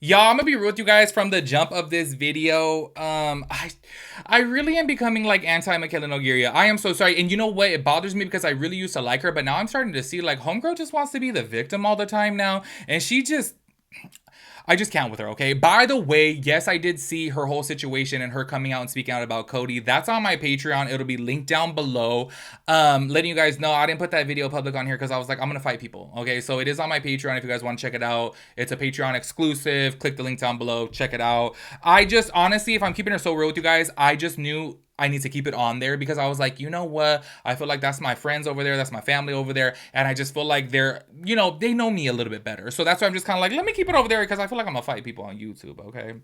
Y'all, I'm gonna be real with you guys from the jump of this video. I really am becoming like anti Mikayla Nogueira. I am so sorry. And you know what? It bothers me because I really used to like her, but now I'm starting to see like Homegirl just wants to be the victim all the time now. And I just can't with her, okay? By the way, yes, I did see her whole situation and her coming out and speaking out about Cody. That's on my Patreon. It'll be linked down below. Letting you guys know, I didn't put that video public on here because I was like, I'm gonna fight people, okay? So it is on my Patreon if you guys want to check it out. It's a Patreon exclusive. Click the link down below. Check it out. I just, honestly, if I'm keeping it so real with you guys, I just knew I need to keep it on there because I was like, you know what? I feel like that's my friends over there, that's my family over there, and I just feel like they know me a little bit better. So that's why I'm just kind of like, let me keep it over there because I feel like I'm gonna fight people on YouTube, okay?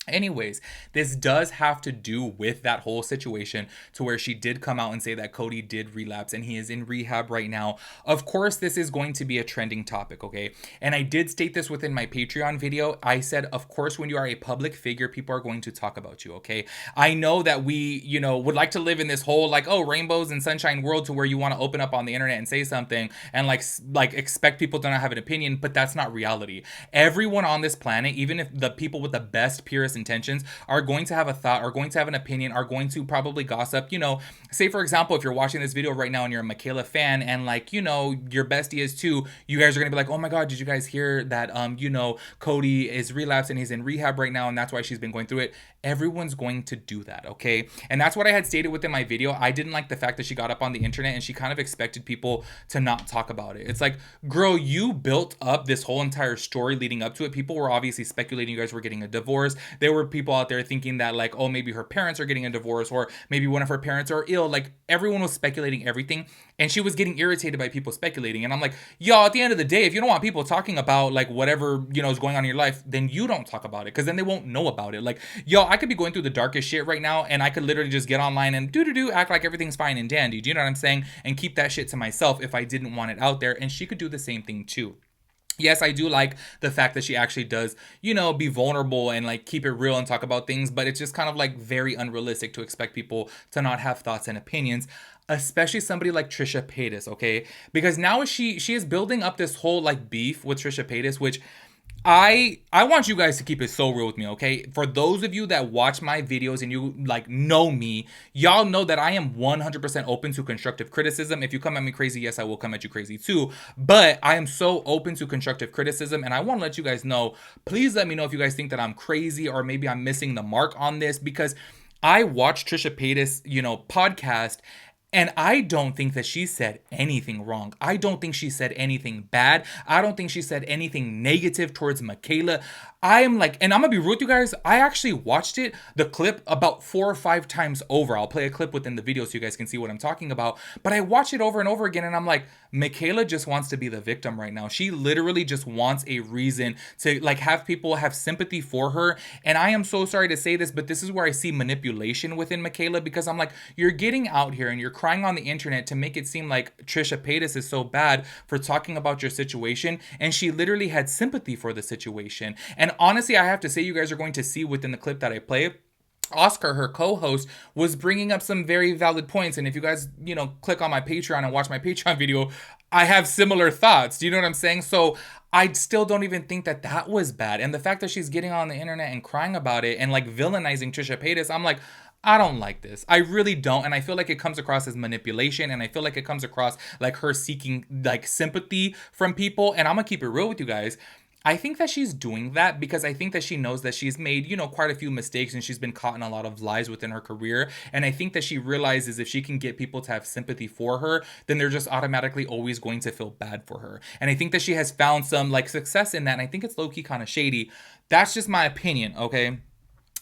Anyways, this does have to do with that whole situation to where she did come out and say that Cody did relapse and he is in rehab right now. Of course, this is going to be a trending topic, okay? And I did state this within my Patreon video. I said, of course, when you are a public figure, people are going to talk about you, okay? I know that we, would like to live in this whole like, oh, rainbows and sunshine world to where you want to open up on the internet and say something and like expect people to not have an opinion, but that's not reality. Everyone on this planet, even if the people with the best, purest intentions are going to have a thought, are going to have an opinion, are going to probably gossip. Say for example, if you're watching this video right now and you're a Michaela fan and your bestie is too, you guys are gonna be like, oh my god, did you guys hear that Cody is relapsed and he's in rehab right now and that's why she's been going through it. Everyone's going to do that, okay? And that's what I had stated within my video. I didn't like the fact that she got up on the internet and she kind of expected people to not talk about it. It's like, girl, you built up this whole entire story leading up to it. People were obviously speculating you guys were getting a divorce. There were people out there thinking that like, oh, maybe her parents are getting a divorce or maybe one of her parents are ill. Like everyone was speculating everything and she was getting irritated by people speculating. And I'm like, y'all, at the end of the day, if you don't want people talking about like whatever, is going on in your life, then you don't talk about it because then they won't know about it. Like, y'all, I could be going through the darkest shit right now and I could literally just get online and act like everything's fine and dandy. Do you know what I'm saying? And keep that shit to myself if I didn't want it out there. And she could do the same thing too. Yes, I do like the fact that she actually does, be vulnerable and like keep it real and talk about things, but it's just kind of like very unrealistic to expect people to not have thoughts and opinions, especially somebody like Trisha Paytas, okay? Because now she is building up this whole like beef with Trisha Paytas, which I want you guys to keep it so real with me, okay? For those of you that watch my videos and you like know me, y'all know that I am 100% open to constructive criticism. If you come at me crazy, yes, I will come at you crazy too. But I am so open to constructive criticism and I want to let you guys know, please let me know if you guys think that I'm crazy or maybe I'm missing the mark on this because I watched Trisha Paytas, podcast and I don't think that she said anything wrong. I don't think she said anything bad. I don't think she said anything negative towards Michaela. I am like, and I'm gonna be rude with you guys. I actually watched the clip about 4 or 5 times over. I'll play a clip within the video so you guys can see what I'm talking about. But I watched it over and over again and I'm like, Michaela just wants to be the victim right now. She literally just wants a reason to like have people have sympathy for her. And I am so sorry to say this, but this is where I see manipulation within Michaela because I'm like, you're getting out here and you're crying on the internet to make it seem like Trisha Paytas is so bad for talking about your situation. And she literally had sympathy for the situation. And honestly, I have to say, you guys are going to see within the clip that I play, Oscar, her co-host, was bringing up some very valid points. And if you guys, click on my Patreon and watch my Patreon video, I have similar thoughts. Do you know what I'm saying? So I still don't even think that was bad. And the fact that she's getting on the internet and crying about it and like villainizing Trisha Paytas, I'm like, I don't like this. I really don't. And I feel like it comes across as manipulation. And I feel like it comes across like her seeking like sympathy from people. And I'm going to keep it real with you guys. I think that she's doing that because I think that she knows that she's made, quite a few mistakes and she's been caught in a lot of lies within her career. And I think that she realizes if she can get people to have sympathy for her, then they're just automatically always going to feel bad for her. And I think that she has found some like success in that. And I think it's low-key kind of shady. That's just my opinion, okay?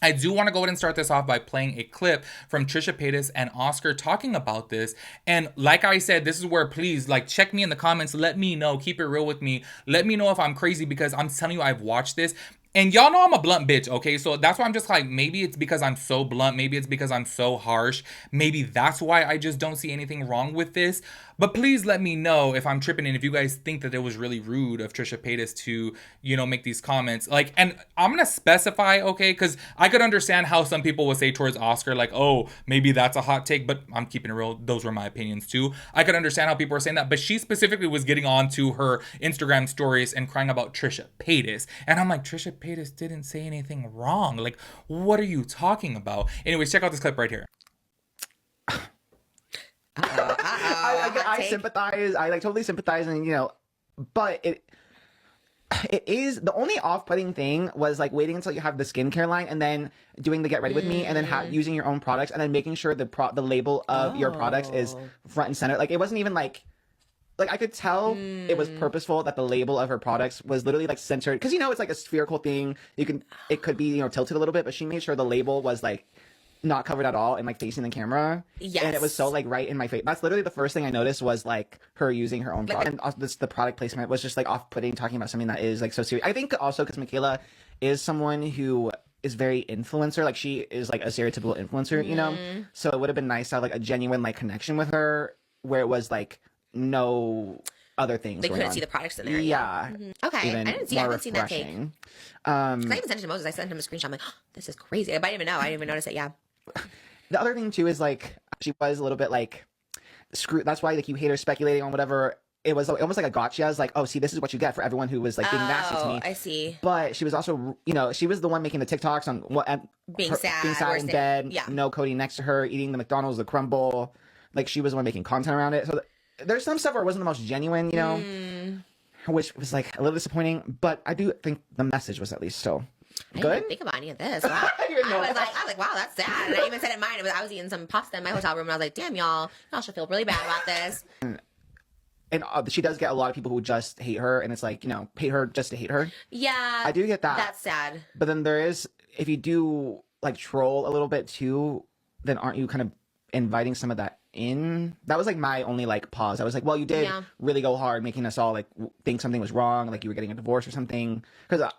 I do want to go ahead and start this off by playing a clip from Trisha Paytas and Oscar talking about this. And like I said, this is where please like check me in the comments. Let me know. Keep it real with me. Let me know if I'm crazy because I'm telling you, I've watched this. And y'all know I'm a blunt bitch, okay? So that's why I'm just like, maybe it's because I'm so blunt. Maybe it's because I'm so harsh. Maybe that's why I just don't see anything wrong with this. But please let me know if I'm tripping and if you guys think that it was really rude of Trisha Paytas to, make these comments. Like, and I'm going to specify, okay? Because I could understand how some people would say towards Oscar, like, oh, maybe that's a hot take. But I'm keeping it real. Those were my opinions too. I could understand how people are saying that. But she specifically was getting on to her Instagram stories and crying about Trisha Paytas. And I'm like, Trisha Paytas didn't say anything wrong. Like, what are you talking about? Anyways, check out this clip right here. I sympathize. I like totally sympathize, and but it is the only off-putting thing was like waiting until you have the skincare line and then doing the get ready with me and then using your own products and then making sure the label of your products is front and center. Like it wasn't even like I could tell it was purposeful that the label of her products was literally like centered because it's like a spherical thing. It could be tilted a little bit, but she made sure the label was like not covered at all and like facing the camera. Yes. And it was so like right in my face. That's literally the first thing I noticed was like her using her own product. And also, the product placement was just like off-putting, talking about something that is like so serious. I think also because Michaela is someone who is very influencer. Like she is like a stereotypical influencer, So it would have been nice to have like a genuine like connection with her where it was like no other things. They couldn't see the products in there. Yeah. Okay. I haven't seen that take. I even sent it to Moses. I sent him a screenshot. I'm like, oh, this is crazy. I didn't even know. I didn't even notice it. Yeah. The other thing too is like she was a little bit like screw. That's why like you hate her speculating on whatever. It was almost like a gotcha. I was like, oh, see, this is what you get for everyone who was like being nasty to me. I see. But she was also, she was the one making the TikToks on being sad in bed. Yeah. No Cody next to her eating the McDonald's, the crumble. Like she was the one making content around it. So there's some stuff where it wasn't the most genuine, which was like a little disappointing. But I do think the message was at least still good. I didn't think about any of this. Wow. I was like, wow, that's sad. And I even said in mine, I was eating some pasta in my hotel room, and I was like, damn, y'all should feel really bad about this. And she does get a lot of people who just hate her, and it's like, hate her just to hate her. Yeah. I do get that. That's sad. But then there is, if you do like troll a little bit too, then aren't you kind of inviting some of that in? That was like my only like pause. I was like, well, you did really go hard making us all like think something was wrong, like you were getting a divorce or something. Because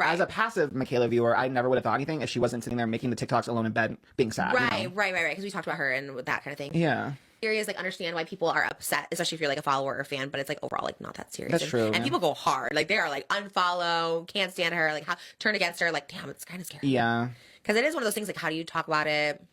as a passive Michaela viewer, I never would have thought anything if she wasn't sitting there making the TikToks alone in bed being sad. Right. Because we talked about her and that kind of thing. Yeah. Serious, like understand why people are upset, especially if you're like a follower or a fan, but it's like overall like not that serious. That's true. And people go hard. Like they are like unfollow, can't stand her, like turn against her. Like damn, it's kind of scary. Yeah. Because it is one of those things like how do you talk about it?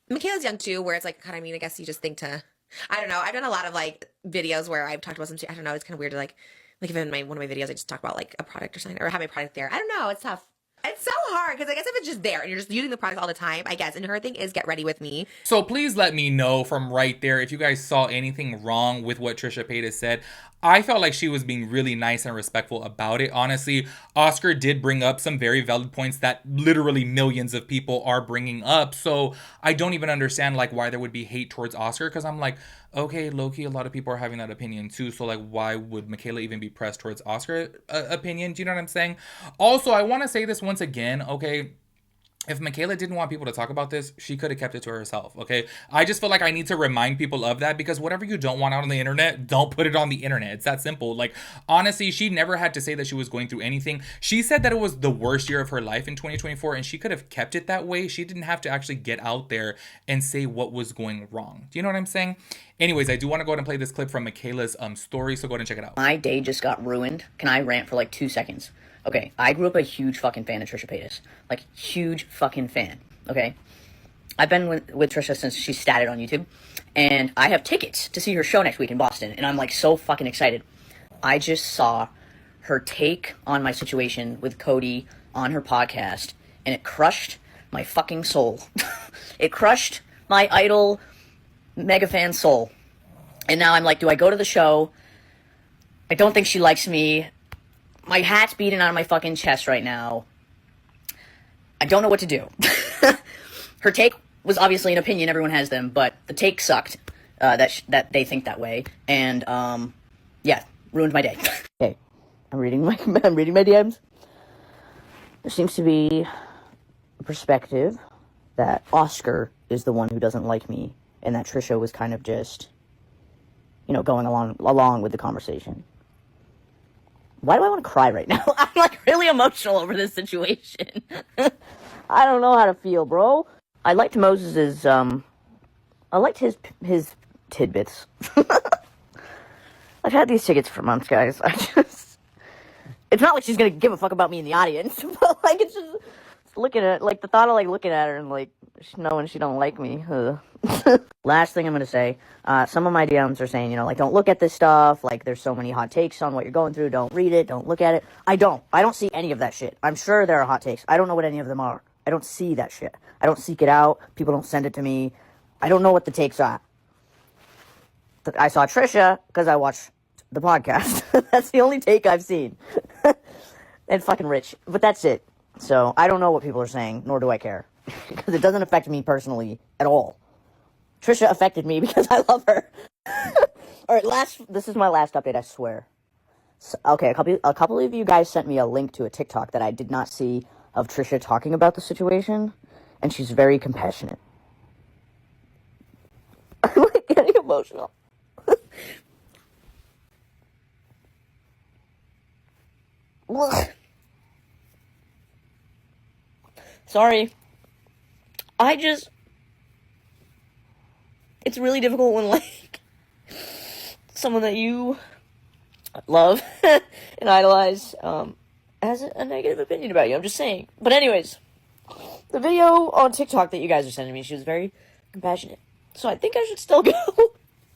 Michaela's young too, where it's like kind of I guess you just think to, I don't know. I've done a lot of like videos where I've talked about some. I don't know. It's kind of weird to like if in one of my videos I just talk about like a product or something or have my product there. I don't know. It's tough. It's so hard because I guess if it's just there and you're just using the product all the time, I guess. And her thing is get ready with me. So please let me know from right there if you guys saw anything wrong with what Trisha Paytas said. I felt like she was being really nice and respectful about it. Honestly, Oscar did bring up some very valid points that literally millions of people are bringing up. So I don't even understand like why there would be hate towards Oscar because I'm like, okay, low-key, a lot of people are having that opinion too. So like, why would Michaela even be pressed towards Oscar opinion? Do you know what I'm saying? Also, I want to say this once again, okay? If Michaela didn't want people to talk about this, she could have kept it to herself, okay? I just feel like I need to remind people of that because whatever you don't want out on the internet, don't put it on the internet. It's that simple. Like, honestly, she never had to say that she was going through anything. She said that it was the worst year of her life in 2024, and she could have kept it that way. She didn't have to actually get out there and say what was going wrong. Do you know what I'm saying? Anyways, I do want to go ahead and play this clip from Michaela's story, so go ahead and check it out. My day just got ruined. Can I rant for like 2 seconds? Okay, I grew up a huge fucking fan of Trisha Paytas. Like, huge fucking fan, okay? I've been with Trisha since she started on YouTube, and I have tickets to see her show next week in Boston, and I'm, like, so fucking excited. I just saw her take on my situation with Cody on her podcast, and it crushed my fucking soul. It crushed my idol mega fan soul. And now I'm like, do I go to the show? I don't think she likes me. My hat's beating out of my fucking chest right now. I don't know what to do. Her take was obviously an opinion. Everyone has them, but the take sucked. That they think that way, and yeah, ruined my day. Okay, I'm reading my DMs. There seems to be a perspective that Oscar is the one who doesn't like me, and that Trisha was kind of just, going along with the conversation. Why do I want to cry right now? I'm like really emotional over this situation. I don't know how to feel, bro. I liked Moses's, I liked his tidbits. I've had these tickets for months, guys. It's not like she's gonna give a fuck about me in the audience, but like it's just looking at, like the thought of like looking at her and like knowing she don't like me. Last thing I'm gonna say, some of my DMs are saying, like, don't look at this stuff, like, there's so many hot takes on what you're going through, don't read it, don't look at it. I don't see any of that shit. I'm sure there are hot takes. I don't know what any of them are. I don't see that shit. I don't seek it out. People don't send it to me. I don't know what the takes are. I saw Trisha because I watched the podcast. That's the only take I've seen. And fucking Rich. But that's it. So I don't know what people are saying, nor do I care. Because it doesn't affect me personally at all. Trisha affected me because I love her. Alright, this is my last update, I swear. So, okay, a couple of you guys sent me a link to a TikTok that I did not see of Trisha talking about the situation. And she's very compassionate. I'm like getting emotional. Sorry. It's really difficult when, like, someone that you love and idolize, has a negative opinion about you. I'm just saying. But anyways, the video on TikTok that you guys are sending me, she was very compassionate. So I think I should still go.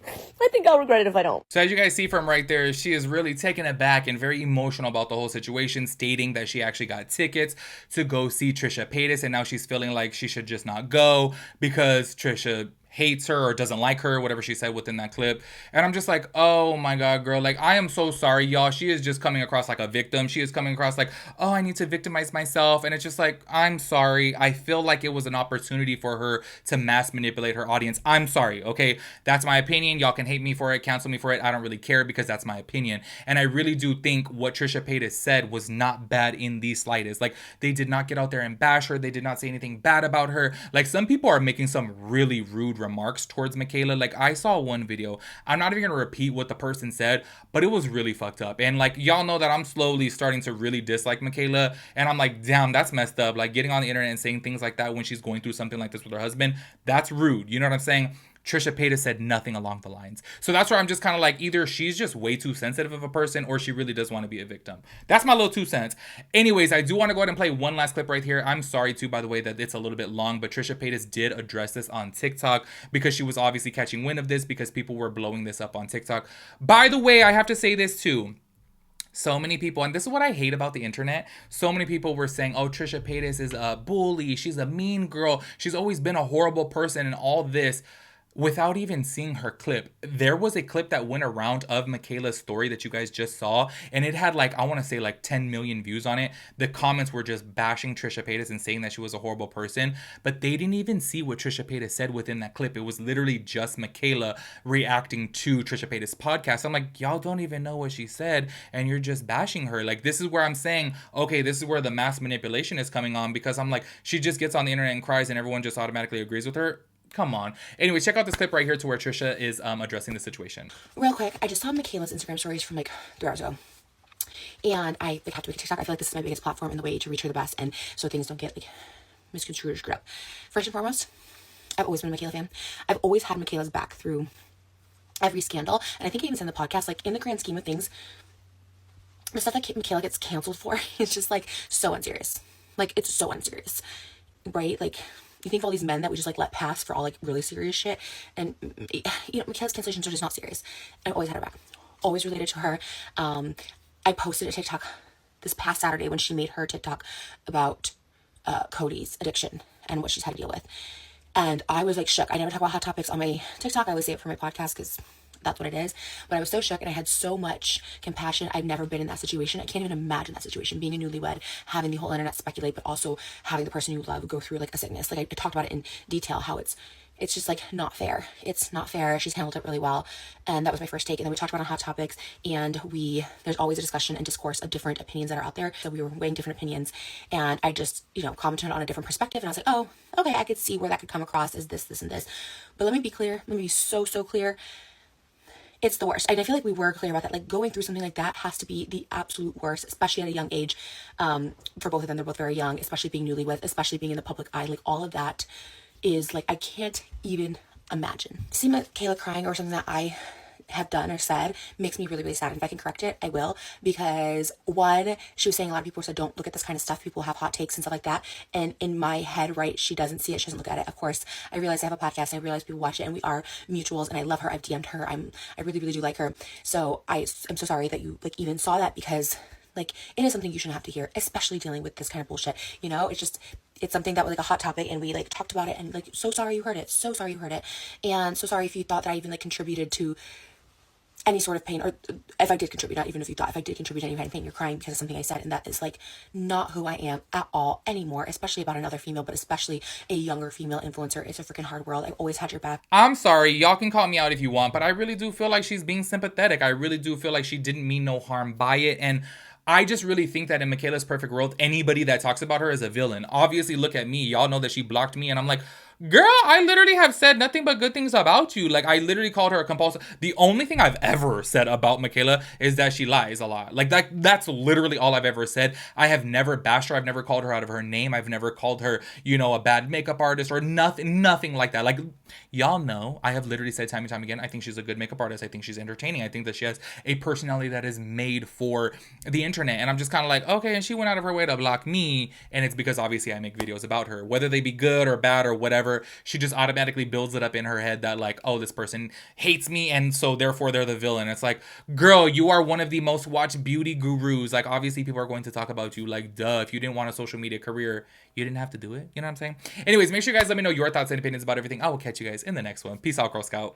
I think I'll regret it if I don't. So as you guys see from right there, she is really taken aback and very emotional about the whole situation, stating that she actually got tickets to go see Trisha Paytas, and now she's feeling like she should just not go because Trisha hates her or doesn't like her, whatever she said within that clip. And I'm just like, oh my God, girl. Like, I am so sorry, y'all. She is just coming across like a victim. She is coming across like, oh, I need to victimize myself. And it's just like, I'm sorry. I feel like it was an opportunity for her to mass manipulate her audience. I'm sorry, okay? That's my opinion. Y'all can hate me for it, cancel me for it. I don't really care because that's my opinion. And I really do think what Trisha Paytas said was not bad in the slightest. Like, they did not get out there and bash her. They did not say anything bad about her. Like, some people are making some really rude remarks towards Michaela. Like, I saw one video. I'm not even gonna repeat what the person said, but it was really fucked up. And like, y'all know that I'm slowly starting to really dislike Michaela, and I'm like, damn, that's messed up. Like, getting on the internet and saying things like that when she's going through something like this with her husband, that's rude. You know what I'm saying? Trisha Paytas said nothing along the lines. So that's where I'm just kind of like, either she's just way too sensitive of a person or she really does want to be a victim. That's my little 2 cents. Anyways, I do want to go ahead and play one last clip right here. I'm sorry too, by the way, that it's a little bit long, but Trisha Paytas did address this on TikTok because she was obviously catching wind of this because people were blowing this up on TikTok. By the way, I have to say this too. So many people, and this is what I hate about the internet, so many people were saying, oh, Trisha Paytas is a bully, she's a mean girl, she's always been a horrible person and all this, without even seeing her clip. There was a clip that went around of Michaela's story that you guys just saw, and it had like, I want to say like 10 million views on it. The comments were just bashing Trisha Paytas and saying that she was a horrible person, but they didn't even see what Trisha Paytas said within that clip. It was literally just Michaela reacting to Trisha Paytas' podcast. I'm like, y'all don't even know what she said, and you're just bashing her. Like, this is where I'm saying, okay, this is where the mass manipulation is coming on, because I'm like, she just gets on the internet and cries and everyone just automatically agrees with her. Come on. Anyway, check out this clip right here to where Trisha is addressing the situation. Real quick, I just saw Michaela's Instagram stories from like 3 hours ago. And I have to make a TikTok. I feel like this is my biggest platform and the way to reach her the best, and so things don't get like misconstrued or screwed up. First and foremost, I've always been a Michaela fan. I've always had Michaela's back through every scandal. And I think I even said in the podcast, like, in the grand scheme of things, the stuff that Michaela gets canceled for is just like so unserious. Like, it's so unserious, right? Like, you think of all these men that we just like let pass for all like really serious shit, and you know, Michaela's cancellations are just not serious. I've always had her back, always related to her. I posted a TikTok this past Saturday when she made her TikTok about Cody's addiction and what she's had to deal with, and I was like shook. I never talk about hot topics on my TikTok. I always say it for my podcast because that's what it is. But I was so shook, and I had so much compassion. I've never been in that situation. I can't even imagine that situation, being a newlywed, having the whole internet speculate, but also having the person you love go through like a sickness. Like, I talked about it in detail, how it's just like not fair. It's not fair. She's handled it really well. And that was my first take. And then we talked about on hot topics, and there's always a discussion and discourse of different opinions that are out there. So we were weighing different opinions, and I just, commented on a different perspective, and I was like, oh, okay, I could see where that could come across as this, and this. But let me be clear. Let me be so clear. It's the worst. And I feel like we were clear about that. Like, going through something like that has to be the absolute worst, especially at a young age. For both of them, they're both very young, especially being newlywed, especially being in the public eye. Like, all of that is like, I can't even imagine. See Michaela crying or something that I have done or said makes me really, really sad. And if I can correct it, I will. Because one, she was saying a lot of people said, don't look at this kind of stuff. People have hot takes and stuff like that. And in my head, right, she doesn't see it. She doesn't look at it. Of course, I realize I have a podcast. And I realize people watch it, and we are mutuals. And I love her. I've DM'd her. I really, really do like her. So I'm so sorry that you like even saw that, because like it is something you shouldn't have to hear, especially dealing with this kind of bullshit. You know, it's something that was like a hot topic, and we like talked about it, and like, so sorry you heard it. So sorry you heard it. And so sorry if you thought that I even like contributed to any sort of pain, or if I did contribute, not even if you thought, if I did contribute to any kind of pain, you're crying because of something I said, and that is like not who I am at all anymore, especially about another female, but especially a younger female influencer. It's a freaking hard world. I've always had your back. I'm sorry, y'all can call me out if you want, but I really do feel like she's being sympathetic. I really do feel like she didn't mean no harm by it, and I just really think that in Michaela's perfect world, anybody that talks about her is a villain. Obviously, look at me. Y'all know that she blocked me, and I'm like, girl, I literally have said nothing but good things about you. Like, I literally called her a compulsive. The only thing I've ever said about Michaela is that she lies a lot. Like, that's literally all I've ever said. I have never bashed her. I've never called her out of her name. I've never called her, you know, a bad makeup artist or nothing like that. Like, y'all know, I have literally said time and time again, I think she's a good makeup artist. I think she's entertaining. I think that she has a personality that is made for the internet. And I'm just kind of like, okay, and she went out of her way to block me. And it's because obviously I make videos about her. Whether they be good or bad or whatever, she just automatically builds it up in her head that like, oh, this person hates me, and so therefore they're the villain. It's like, girl, you are one of the most watched beauty gurus. Like, obviously people are going to talk about you. Like, duh, if you didn't want a social media career, you didn't have to do it. You know what I'm saying? Anyways, make sure you guys let me know your thoughts and opinions about everything. I will catch you guys in the next one. Peace out, Girl Scout.